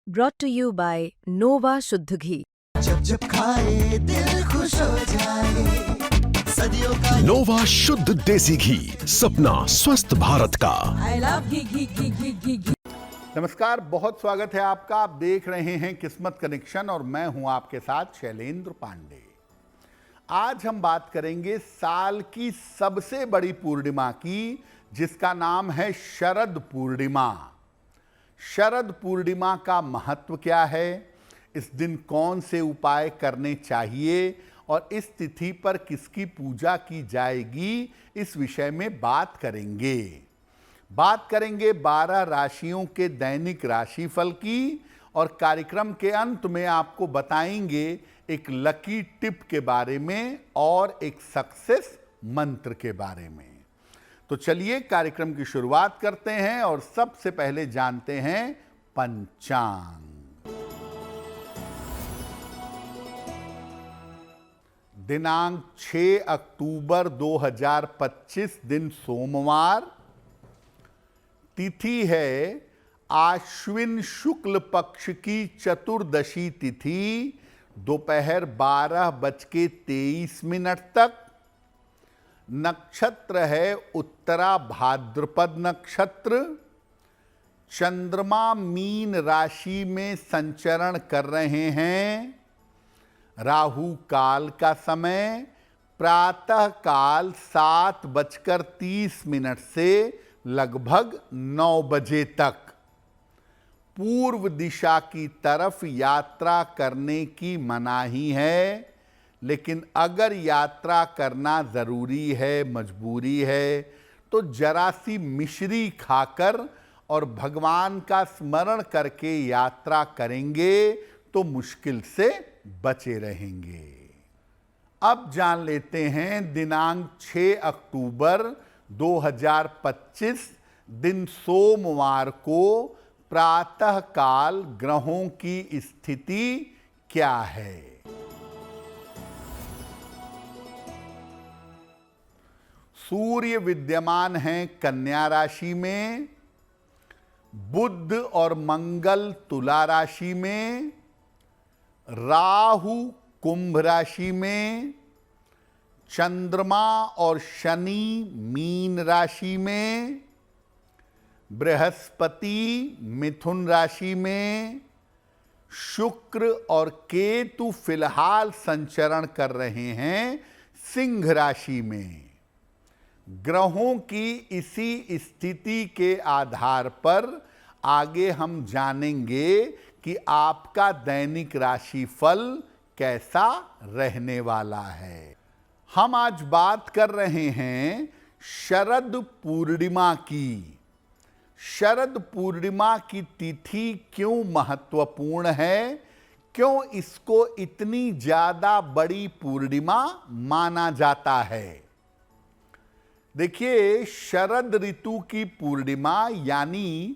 brought to you by Nova शुद्ध घी। जब जब खाए दिल खुश हो जाए, सदियों का नोवा शुद्ध देसी घी, सपना स्वस्थ भारत का। I love घी। नमस्कार, बहुत स्वागत है आपका। आप देख रहे हैं किस्मत कनेक्शन और मैं हूं आपके साथ शैलेंद्र पांडे। आज हम बात करेंगे साल की सबसे बड़ी पूर्णिमा की, जिसका नाम है शरद पूर्णिमा। शरद पूर्णिमा का महत्व क्या है, इस दिन कौन से उपाय करने चाहिए और इस तिथि पर किसकी पूजा की जाएगी, इस विषय में बात करेंगे। बात करेंगे 12 राशियों के दैनिक राशिफल की और कार्यक्रम के अंत में आपको बताएंगे एक लकी टिप के बारे में और एक सक्सेस मंत्र के बारे में। तो चलिए कार्यक्रम की शुरुआत करते हैं और सबसे पहले जानते हैं पंचांग। दिनांक 6 अक्टूबर 2025 दिन सोमवार, तिथि है आश्विन शुक्ल पक्ष की चतुर्दशी तिथि, दोपहर 12:23 तक। नक्षत्र है उत्तरा भाद्रपद नक्षत्र। चंद्रमा मीन राशि में संचरण कर रहे हैं। राहु काल का समय प्रातः काल 7:30 से लगभग 9 बजे तक। पूर्व दिशा की तरफ यात्रा करने की मनाही है, लेकिन अगर यात्रा करना ज़रूरी है, मजबूरी है, तो जरा सी मिश्री खाकर और भगवान का स्मरण करके यात्रा करेंगे तो मुश्किल से बचे रहेंगे। अब जान लेते हैं दिनांक 6 अक्टूबर 2025 दिन सोमवार को प्रातः काल ग्रहों की स्थिति क्या है। सूर्य विद्यमान हैं कन्या राशि में, बुध और मंगल तुला राशि में, राहु कुंभ राशि में, चंद्रमा और शनि मीन राशि में, बृहस्पति मिथुन राशि में, शुक्र और केतु फिलहाल संचरण कर रहे हैं सिंह राशि में। ग्रहों की इसी स्थिति के आधार पर आगे हम जानेंगे कि आपका दैनिक राशिफल कैसा रहने वाला है। हम आज बात कर रहे हैं शरद पूर्णिमा की। शरद पूर्णिमा की तिथि क्यों महत्वपूर्ण है, क्यों इसको इतनी ज़्यादा बड़ी पूर्णिमा माना जाता है। देखिए, शरद ऋतु की पूर्णिमा यानी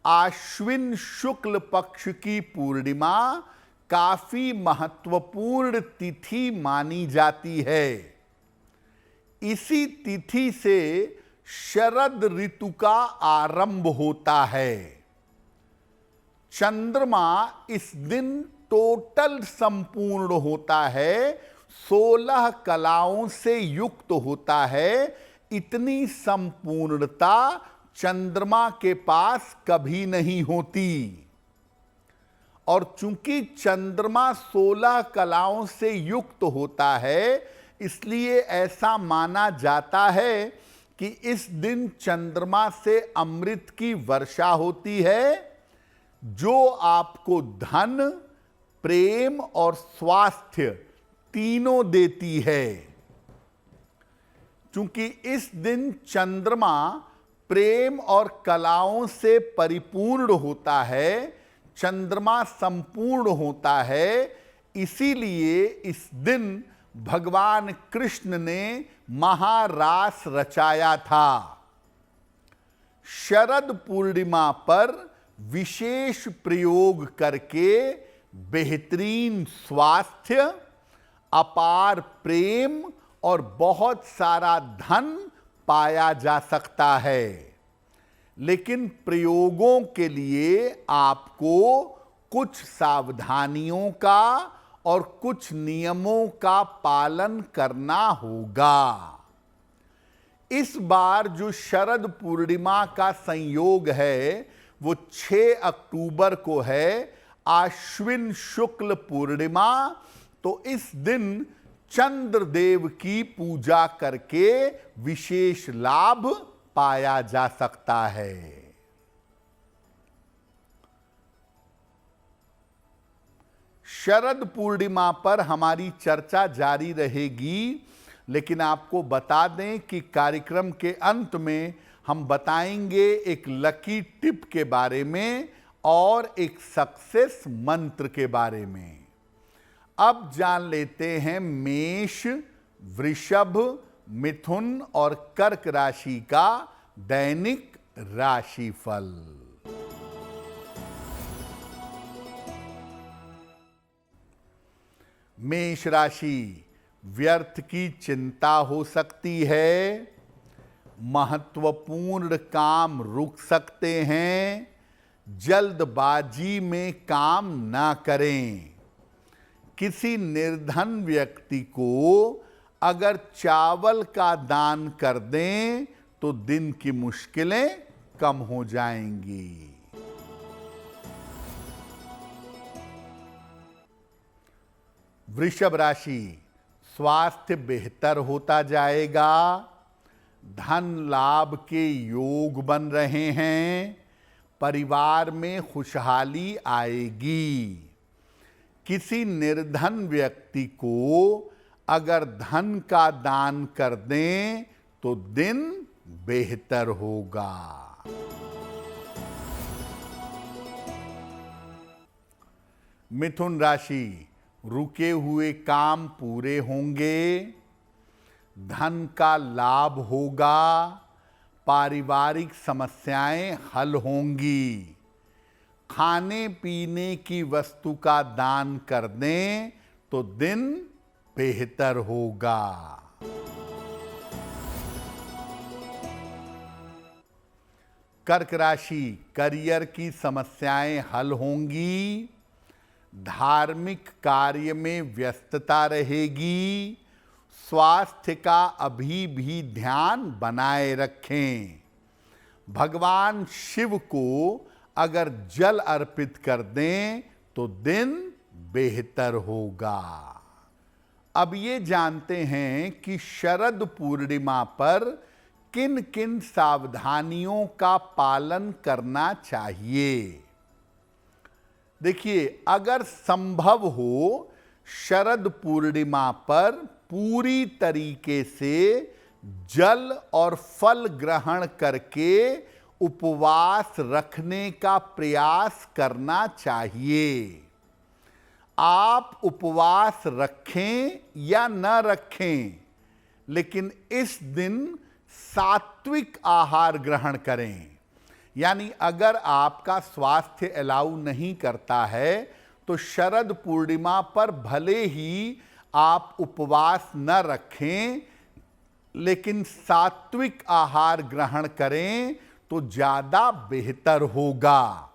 आश्विन शुक्ल पक्ष की पूर्णिमा काफी महत्वपूर्ण तिथि मानी जाती है। इसी तिथि से शरद ऋतु का आरंभ होता है। चंद्रमा इस दिन टोटल संपूर्ण होता है, 16 कलाओं से युक्त होता है। इतनी संपूर्णता चंद्रमा के पास कभी नहीं होती। और चूंकि चंद्रमा 16 कलाओं से युक्त होता है, इसलिए ऐसा माना जाता है कि इस दिन चंद्रमा से अमृत की वर्षा होती है, जो आपको धन, प्रेम और स्वास्थ्य तीनों देती है। चूंकि इस दिन चंद्रमा प्रेम और कलाओं से परिपूर्ण होता है, चंद्रमा संपूर्ण होता है, इसीलिए इस दिन भगवान कृष्ण ने महारास रचाया था। शरद पूर्णिमा पर विशेष प्रयोग करके बेहतरीन स्वास्थ्य, अपार प्रेम और बहुत सारा धन पाया जा सकता है। लेकिन प्रयोगों के लिए आपको कुछ सावधानियों का और कुछ नियमों का पालन करना होगा। इस बार जो शरद पूर्णिमा का संयोग है वो 6 अक्टूबर को है, आश्विन शुक्ल पूर्णिमा। तो इस दिन चंद्रदेव की पूजा करके विशेष लाभ पाया जा सकता है। शरद पूर्णिमा पर हमारी चर्चा जारी रहेगी, लेकिन आपको बता दें कि कार्यक्रम के अंत में हम बताएंगे एक लकी टिप के बारे में और एक सक्सेस मंत्र के बारे में। अब जान लेते हैं मेष, वृषभ, मिथुन और कर्क राशि का दैनिक राशिफल। मेष राशि, व्यर्थ की चिंता हो सकती है, महत्वपूर्ण काम रुक सकते हैं, जल्दबाजी में काम ना करें। किसी निर्धन व्यक्ति को अगर चावल का दान कर दें तो दिन की मुश्किलें कम हो जाएंगी। वृषभ राशि, स्वास्थ्य बेहतर होता जाएगा, धन लाभ के योग बन रहे हैं, परिवार में खुशहाली आएगी। किसी निर्धन व्यक्ति को अगर धन का दान कर दें तो दिन बेहतर होगा। मिथुन राशि, रुके हुए काम पूरे होंगे, धन का लाभ होगा, पारिवारिक समस्याएं हल होंगी। खाने पीने की वस्तु का दान कर दें तो दिन बेहतर होगा। कर्क राशि, करियर की समस्याएं हल होंगी, धार्मिक कार्य में व्यस्तता रहेगी, स्वास्थ्य का अभी भी ध्यान बनाए रखें। भगवान शिव को अगर जल अर्पित कर दें तो दिन बेहतर होगा। अब ये जानते हैं कि शरद पूर्णिमा पर किन किन सावधानियों का पालन करना चाहिए। देखिए, अगर संभव हो शरद पूर्णिमा पर पूरी तरीके से जल और फल ग्रहण करके उपवास रखने का प्रयास करना चाहिए। आप उपवास रखें या न रखें, लेकिन इस दिन सात्विक आहार ग्रहण करें। यानी अगर आपका स्वास्थ्य अलाउ नहीं करता है तो शरद पूर्णिमा पर भले ही आप उपवास न रखें, लेकिन सात्विक आहार ग्रहण करें तो ज्यादा बेहतर होगा।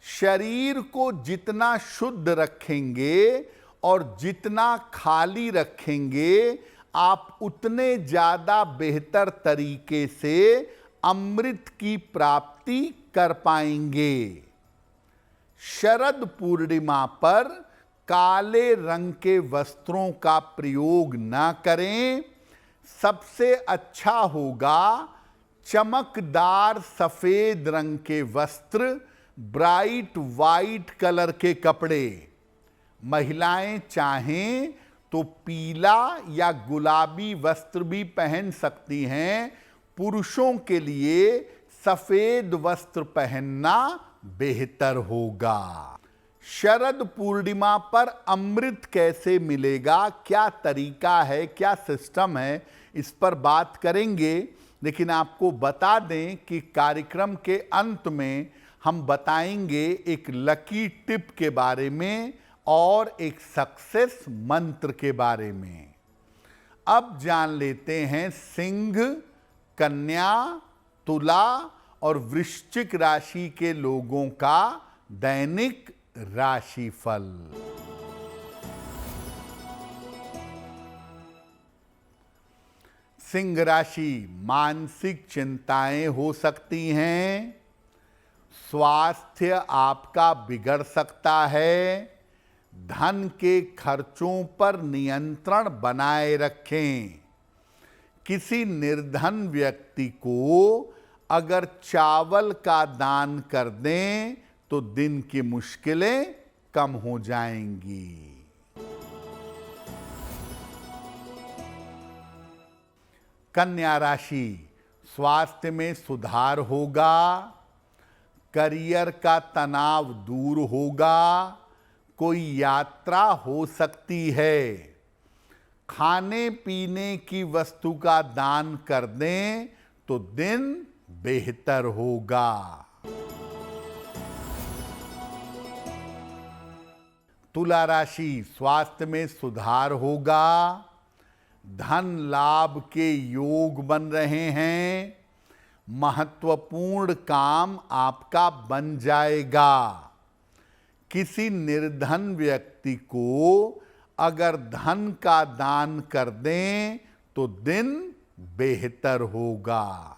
शरीर को जितना शुद्ध रखेंगे और जितना खाली रखेंगे, आप उतने ज्यादा बेहतर तरीके से अमृत की प्राप्ति कर पाएंगे। शरद पूर्णिमा पर काले रंग के वस्त्रों का प्रयोग न करें। सबसे अच्छा होगा चमकदार सफेद रंग के वस्त्र, ब्राइट वाइट कलर के कपड़े। महिलाएं चाहें तो पीला या गुलाबी वस्त्र भी पहन सकती हैं। पुरुषों के लिए सफेद वस्त्र पहनना बेहतर होगा। शरद पूर्णिमा पर अमृत कैसे मिलेगा, क्या तरीका है, क्या सिस्टम है, इस पर बात करेंगे। लेकिन आपको बता दें कि कार्यक्रम के अंत में हम बताएंगे एक लकी टिप के बारे में और एक सक्सेस मंत्र के बारे में। अब जान लेते हैं सिंह, कन्या, तुला और वृश्चिक राशि के लोगों का दैनिक राशिफल। सिंह राशि, मानसिक चिंताएं हो सकती हैं, स्वास्थ्य आपका बिगड़ सकता है, धन के खर्चों पर नियंत्रण बनाए रखें। किसी निर्धन व्यक्ति को अगर चावल का दान कर दें तो दिन की मुश्किलें कम हो जाएंगी। कन्या राशि, स्वास्थ्य में सुधार होगा, करियर का तनाव दूर होगा, कोई यात्रा हो सकती है, खाने पीने की वस्तु का दान कर दें तो दिन बेहतर होगा। तुला राशि, स्वास्थ्य में सुधार होगा, धन लाभ के योग बन रहे हैं, महत्वपूर्ण काम आपका बन जाएगा। किसी निर्धन व्यक्ति को अगर धन का दान कर दें तो दिन बेहतर होगा।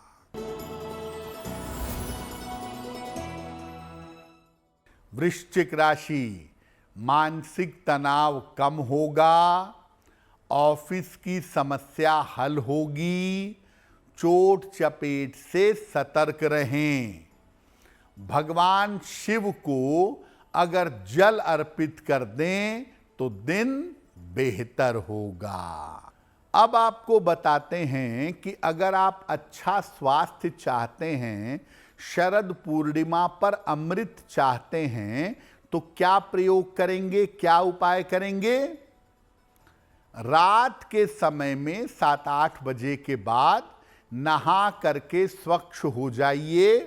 वृश्चिक राशि, मानसिक तनाव कम होगा, ऑफिस की समस्या हल होगी, चोट चपेट से सतर्क रहें। भगवान शिव को अगर जल अर्पित कर दें तो दिन बेहतर होगा। अब आपको बताते हैं कि अगर आप अच्छा स्वास्थ्य चाहते हैं, शरद पूर्णिमा पर अमृत चाहते हैं, तो क्या प्रयोग करेंगे, क्या उपाय करेंगे? रात के समय में 7-8 बजे के बाद नहा करके स्वच्छ हो जाइए।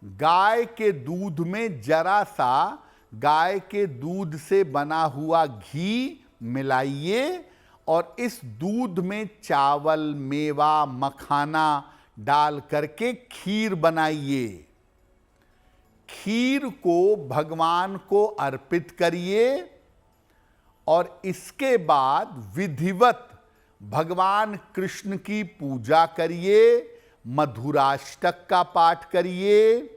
गाय के दूध में जरा सा गाय के दूध से बना हुआ घी मिलाइए और इस दूध में चावल, मेवा, मखाना डाल करके खीर बनाइए। खीर को भगवान को अर्पित करिए और इसके बाद विधिवत भगवान कृष्ण की पूजा करिए, मधुराष्टक का पाठ करिए,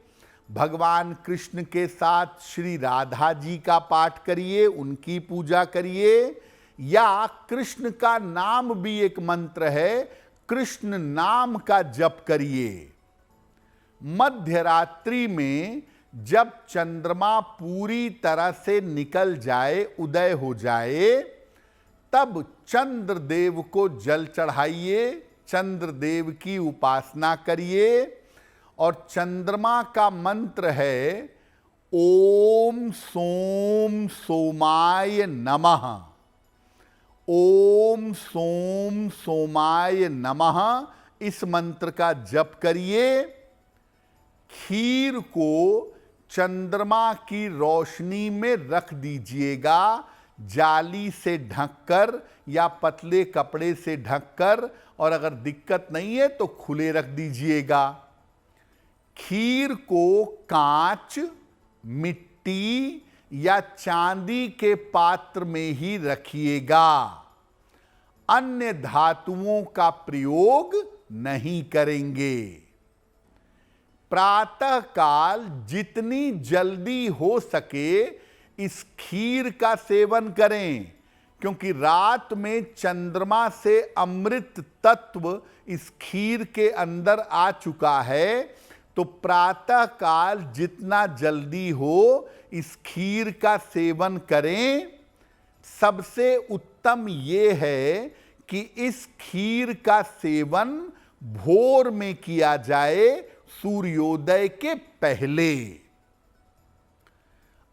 भगवान कृष्ण के साथ श्री राधा जी का पाठ करिए, उनकी पूजा करिए, या कृष्ण का नाम भी एक मंत्र है, कृष्ण नाम का जप करिए। मध्य रात्रि में जब चंद्रमा पूरी तरह से निकल जाए, उदय हो जाए, तब चंद्रदेव को जल चढ़ाइए, चंद्रदेव की उपासना करिए और चंद्रमा का मंत्र है ओम सोम सोमाय नमः। ओम सोम सोमाय नमः इस मंत्र का जप करिए। खीर को चंद्रमा की रोशनी में रख दीजिएगा, जाली से ढककर या पतले कपड़े से ढककर, और अगर दिक्कत नहीं है तो खुले रख दीजिएगा। खीर को कांच, मिट्टी या चांदी के पात्र में ही रखिएगा, अन्य धातुओं का प्रयोग नहीं करेंगे। प्रातः काल जितनी जल्दी हो सके इस खीर का सेवन करें, क्योंकि रात में चंद्रमा से अमृत तत्व इस खीर के अंदर आ चुका है, तो प्रातः काल जितना जल्दी हो इस खीर का सेवन करें। सबसे उत्तम ये है कि इस खीर का सेवन भोर में किया जाए, सूर्योदय के पहले।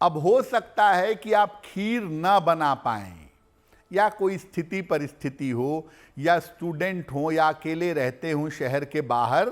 अब हो सकता है कि आप खीर न बना पाएं, या कोई स्थिति परिस्थिति हो, या स्टूडेंट हो, या अकेले रहते हो शहर के बाहर।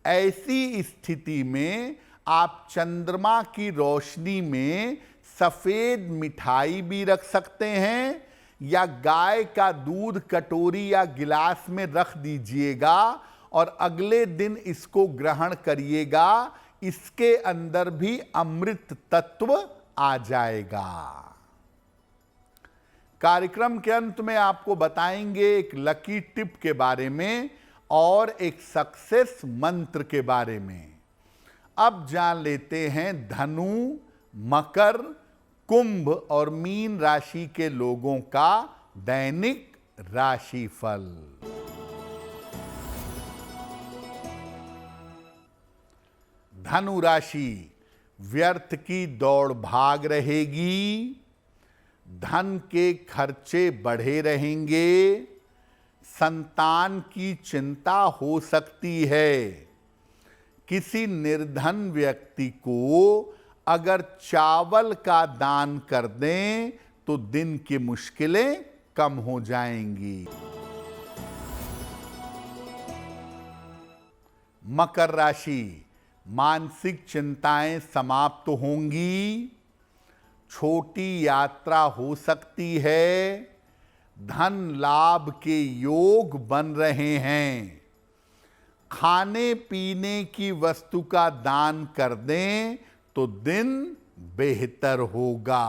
ऐसी स्थिति में आप चंद्रमा की रोशनी में सफेद मिठाई भी रख सकते हैं, या गाय का दूध कटोरी या गिलास में रख दीजिएगा और अगले दिन इसको ग्रहण करिएगा। इसके अंदर भी अमृत तत्व आ जाएगा। कार्यक्रम के अंत में आपको बताएंगे एक लकी टिप के बारे में और एक सक्सेस मंत्र के बारे में। अब जान लेते हैं धनु, मकर, कुंभ और मीन राशि के लोगों का दैनिक राशिफल। धनु राशि, व्यर्थ की दौड़ भाग रहेगी, धन के खर्चे बढ़े रहेंगे, संतान की चिंता हो सकती है। किसी निर्धन व्यक्ति को अगर चावल का दान कर दें तो दिन की मुश्किलें कम हो जाएंगी। मकर राशि, मानसिक चिंताएं समाप्त होंगी, छोटी यात्रा हो सकती है, धन लाभ के योग बन रहे हैं। खाने पीने की वस्तु का दान कर दें तो दिन बेहतर होगा।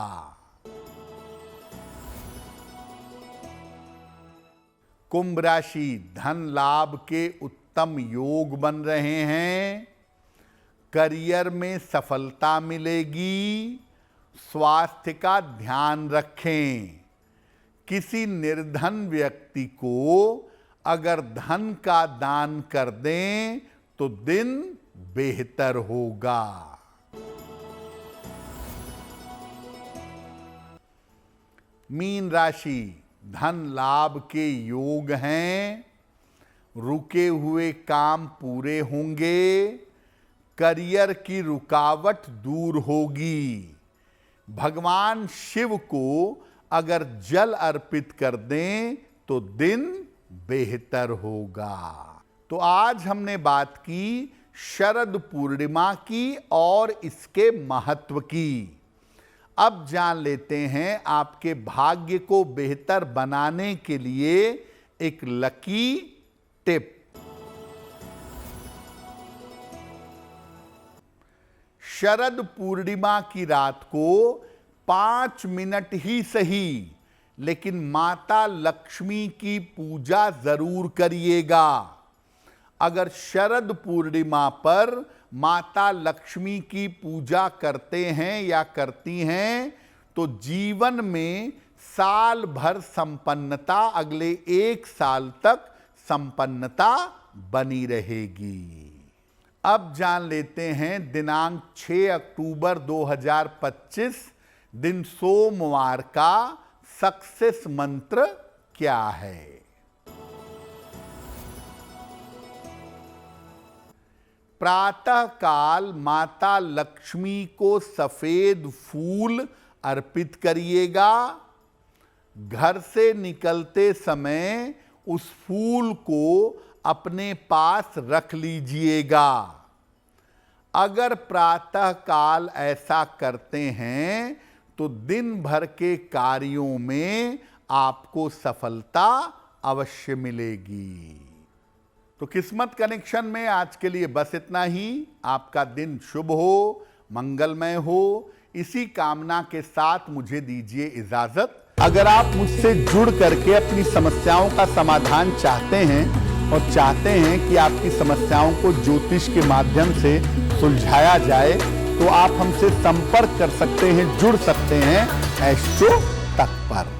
कुंभ राशि, धन लाभ के उत्तम योग बन रहे हैं, करियर में सफलता मिलेगी, स्वास्थ्य का ध्यान रखें। किसी निर्धन व्यक्ति को अगर धन का दान कर दें तो दिन बेहतर होगा। मीन राशि, धन लाभ के योग हैं, रुके हुए काम पूरे होंगे, करियर की रुकावट दूर होगी। भगवान शिव को अगर जल अर्पित कर दें तो दिन बेहतर होगा। तो आज हमने बात की शरद पूर्णिमा की और इसके महत्व की। अब जान लेते हैं आपके भाग्य को बेहतर बनाने के लिए एक लकी टिप। शरद पूर्णिमा की रात को 5 मिनट ही सही लेकिन माता लक्ष्मी की पूजा जरूर करिएगा। अगर शरद पूर्णिमा पर माता लक्ष्मी की पूजा करते हैं या करती हैं तो जीवन में साल भर संपन्नता, अगले 1 साल तक संपन्नता बनी रहेगी। अब जान लेते हैं दिनांक 6 अक्टूबर 2025 दिन सोमवार का सक्सेस मंत्र क्या है। प्रातः काल माता लक्ष्मी को सफेद फूल अर्पित करिएगा। घर से निकलते समय उस फूल को अपने पास रख लीजिएगा। अगर प्रातः काल ऐसा करते हैं तो दिन भर के कार्यों में आपको सफलता अवश्य मिलेगी। तो किस्मत कनेक्शन में आज के लिए बस इतना ही। आपका दिन शुभ हो, मंगलमय हो, इसी कामना के साथ मुझे दीजिए इजाजत। अगर आप मुझसे जुड़ करके अपनी समस्याओं का समाधान चाहते हैं और चाहते हैं कि आपकी समस्याओं को ज्योतिष के माध्यम से सुलझाया जाए तो आप हमसे संपर्क कर सकते हैं, जुड़ सकते हैं एस्ट्रो तक पर।